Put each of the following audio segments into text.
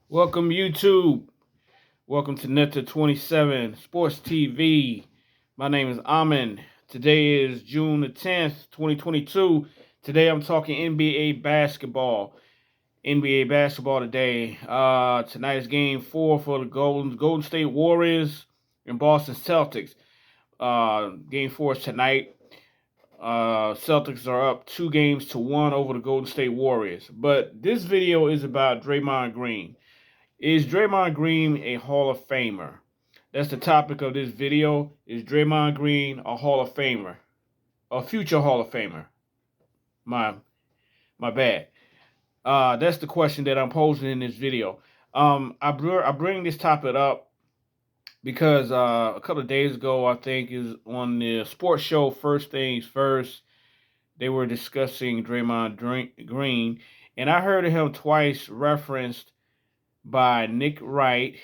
Welcome, YouTube. Welcome to Netta 27 Sports TV. My name is Amin. Today is June the 10th, 2022. Today I'm talking NBA basketball. NBA basketball today. Tonight is game 4 for the Golden State Warriors and Boston Celtics. Game 4 is tonight. Celtics are up 2-1 over the Golden State Warriors. But this video is about Draymond Green. Is Draymond Green a Hall of Famer? That's the topic of this video. Is Draymond Green a Hall of Famer? A future Hall of Famer? My bad. That's the question that I'm posing in this video. I bring this topic up because a couple of days ago, I think is on the sports show First Things First, they were discussing Draymond Green, and I heard him twice referenced by Nick Wright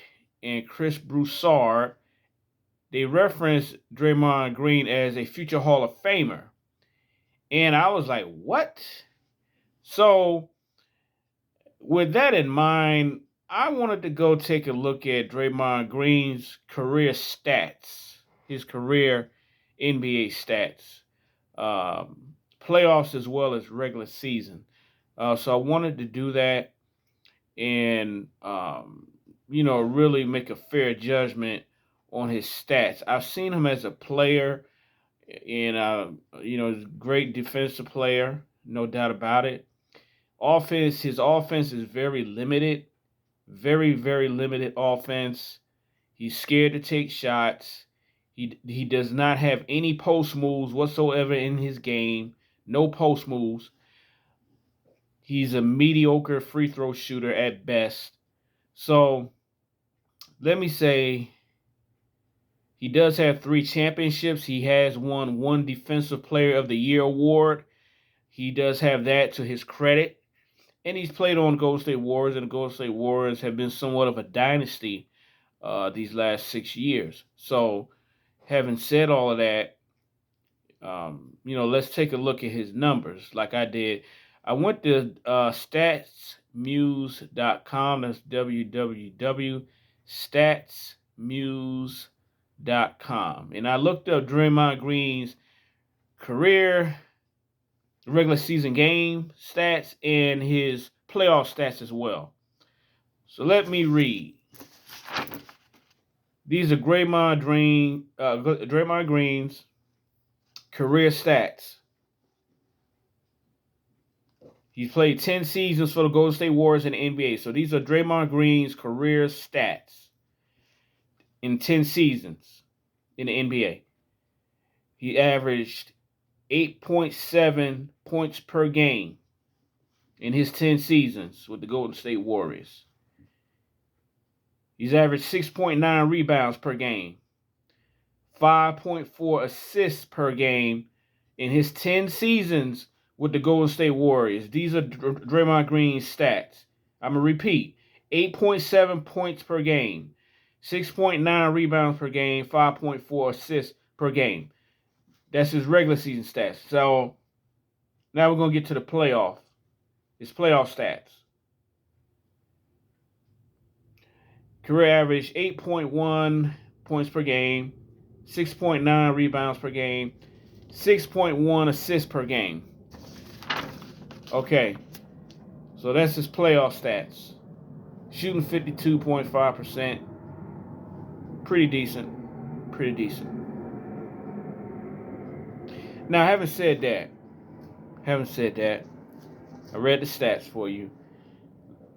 and Chris Broussard. They referenced Draymond Green as a future Hall of Famer. And I was like, what? So, with that in mind, I wanted to go take a look at Draymond Green's career stats, his career NBA stats, playoffs as well as regular season. So I wanted to do that and really make a fair judgment on his stats. I've seen him as a player, and he's a great defensive player, no doubt about it. His offense is very limited, very very limited offense. He's scared to take shots. He does not have any post moves whatsoever in his game. No post moves. He's a mediocre free throw shooter at best. So let me say he does have 3 championships. He has won 1 Defensive Player of the Year award. He does have that to his credit. And he's played on Golden State Warriors, and the Golden State Warriors have been somewhat of a dynasty these last 6 years. So having said all of that, let's take a look at his numbers like I did. I went to statsmuse.com. That's www.statsmuse.com. And I looked up Draymond Green's career, regular season game stats, and his playoff stats as well. So let me read. These are Draymond Green's career stats. He's played 10 seasons for the Golden State Warriors in the NBA. So these are Draymond Green's career stats in 10 seasons in the NBA. He averaged 8.7 points per game in his 10 seasons with the Golden State Warriors. He's averaged 6.9 rebounds per game, 5.4 assists per game in his 10 seasons with the Golden State Warriors. These are Draymond Green's stats. I'm going to repeat. 8.7 points per game, 6.9 rebounds per game, 5.4 assists per game. That's his regular season stats. So now we're going to get to the playoff. His playoff stats. Career average 8.1 points per game, 6.9 rebounds per game, 6.1 assists per game. Okay, so that's his playoff stats. Shooting 52.5%. Pretty decent. Pretty decent. Now, having said that, I read the stats for you.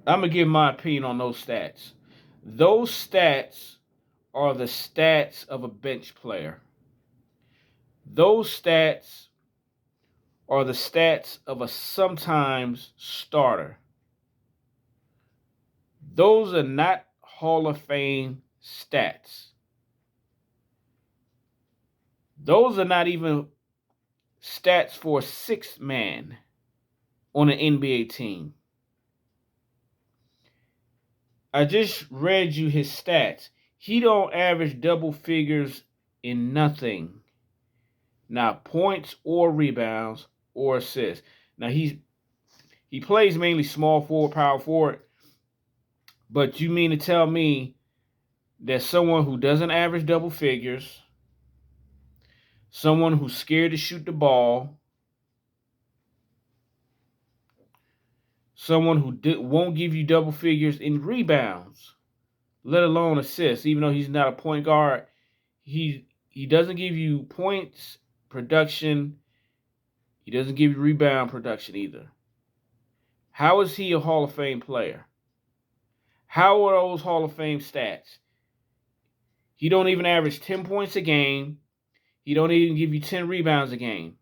I'm going to give my opinion on those stats. Those stats are the stats of a bench player. Those stats are the stats of a sometimes starter. Those are not Hall of Fame stats. Those are not even stats for a 6th man on an NBA team. I just read you his stats. He don't average double figures in nothing. Not points or rebounds or assists. Now he plays mainly small forward, power forward, But you mean to tell me that someone who doesn't average double figures, someone who's scared to shoot the ball, someone who won't give you double figures in rebounds, let alone assists, even though he's not a point guard, he doesn't give you points production. He doesn't give you rebound production either. How is he a Hall of Fame player? How are those Hall of Fame stats? He don't even average 10 points a game. He don't even give you 10 rebounds a game.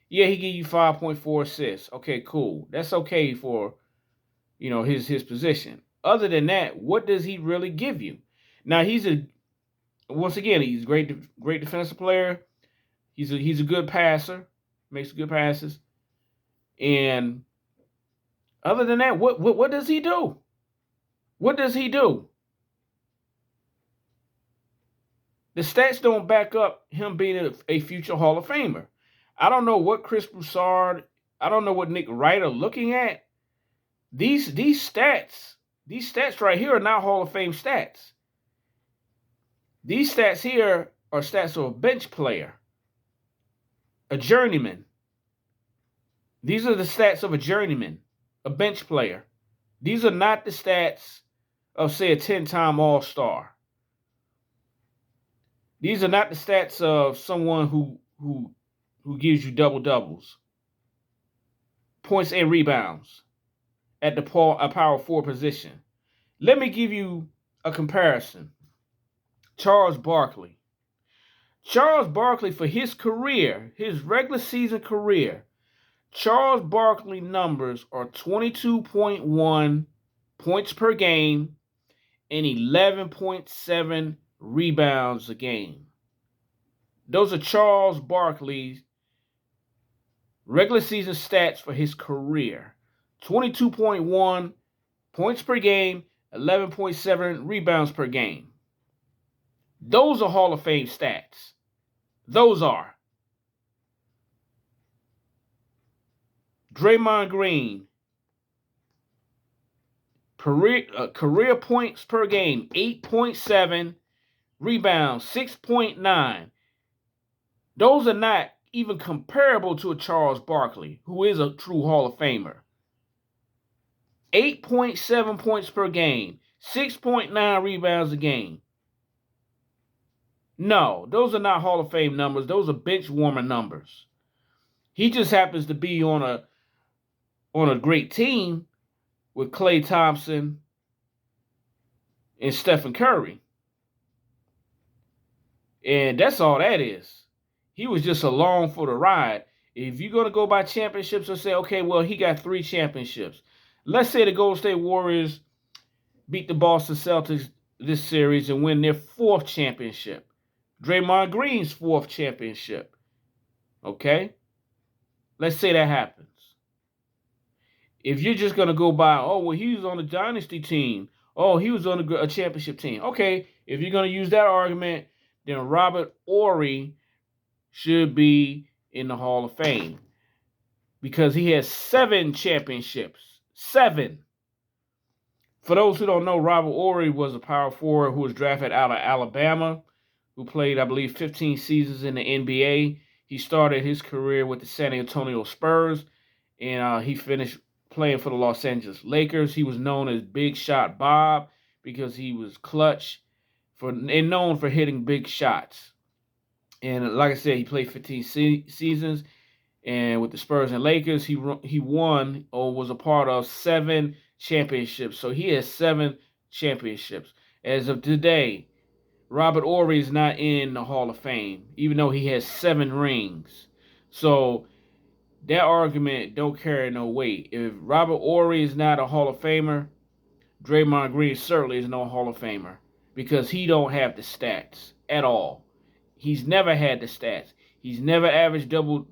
Yeah, he give you 5.4 assists. Okay, cool. That's okay for, his position. Other than that, what does he really give you? Now he's a great defensive player. He's a good passer, makes good passes. And other than that, what does he do? What does he do? The stats don't back up him being a future Hall of Famer. I don't know what Chris Broussard, I don't know what Nick Wright are looking at. These stats right here are not Hall of Fame stats. These stats here are stats of a bench player, a journeyman. These are the stats of a journeyman, a bench player. These are not the stats of, say, a 10-time All-Star. These are not the stats of someone who gives you double doubles, points and rebounds at the power forward position. Let me give you a comparison. Charles Barkley. Charles Barkley, for his career, his regular season career, Charles Barkley numbers are 22.1 points per game and 11.7 rebounds a game. Those are Charles Barkley's regular season stats for his career. 22.1 points per game, 11.7 rebounds per game. Those are Hall of Fame stats. Those are. Draymond Green, career points per game, 8.7, rebounds, 6.9. Those are not even comparable to a Charles Barkley, who is a true Hall of Famer. 8.7 points per game, 6.9 rebounds a game. No, those are not Hall of Fame numbers. Those are bench warmer numbers. He just happens to be on a great team with Klay Thompson and Stephen Curry. And that's all that is. He was just along for the ride. If you're going to go by championships and say, okay, well, he got 3 championships. Let's say the Golden State Warriors beat the Boston Celtics this series and win their 4th championship. Draymond Green's 4th championship. Okay? Let's say that happens. If you're just going to go by, oh, well, he was on a dynasty team. Oh, he was on a championship team. Okay, if you're going to use that argument, then Robert Horry should be in the Hall of Fame because he has 7 championships. 7. For those who don't know, Robert Horry was a power forward who was drafted out of Alabama, who played, I believe, 15 seasons in the NBA. He started his career with the San Antonio Spurs, and he finished playing for the Los Angeles Lakers. He was known as Big Shot Bob because he was clutch and known for hitting big shots. And like I said, he played 15 seasons, and with the Spurs and Lakers, he won or was a part of 7 championships. So he has 7 championships. As of today, Robert Horry is not in the Hall of Fame, even though he has 7 rings. So that argument don't carry no weight. If Robert Horry is not a Hall of Famer, Draymond Green certainly is no Hall of Famer because he don't have the stats at all. He's never had the stats. He's never averaged double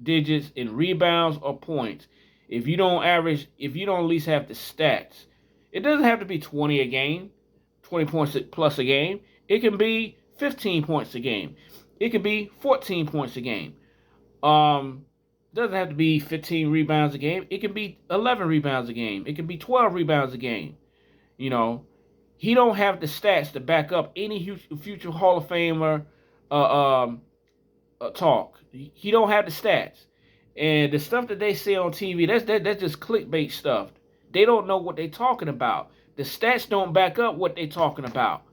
digits in rebounds or points. If you don't at least have the stats, it doesn't have to be 20 a game, 20 points plus a game. It can be 15 points a game. It can be 14 points a game. Doesn't have to be 15 rebounds a game. It can be 11 rebounds a game. It can be 12 rebounds a game. You know, he don't have the stats to back up any future Hall of Famer talk. He don't have the stats, and the stuff that they say on TV, that's just clickbait stuff. They don't know what they're talking about. The stats don't back up what they're talking about.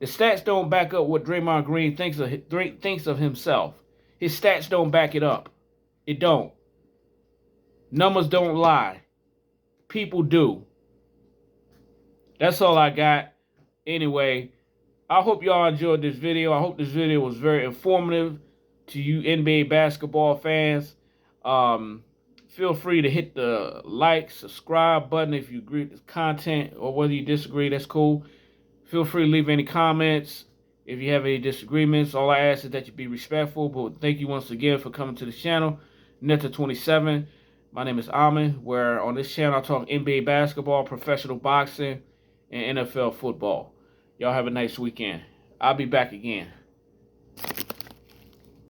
The stats don't back up what Draymond Green thinks of himself. His stats don't back it up. It don't. Numbers don't lie. People do. That's all I got. Anyway, I hope y'all enjoyed this video. I hope this video was very informative to you NBA basketball fans. Feel free to hit the like, subscribe button if you agree with the content, or whether you disagree, that's cool. Feel free to leave any comments if you have any disagreements. All I ask is that you be respectful. But thank you once again for coming to the channel. Netta27. My name is Amin, where on this channel I talk NBA basketball, professional boxing, and NFL football. Y'all have a nice weekend. I'll be back again.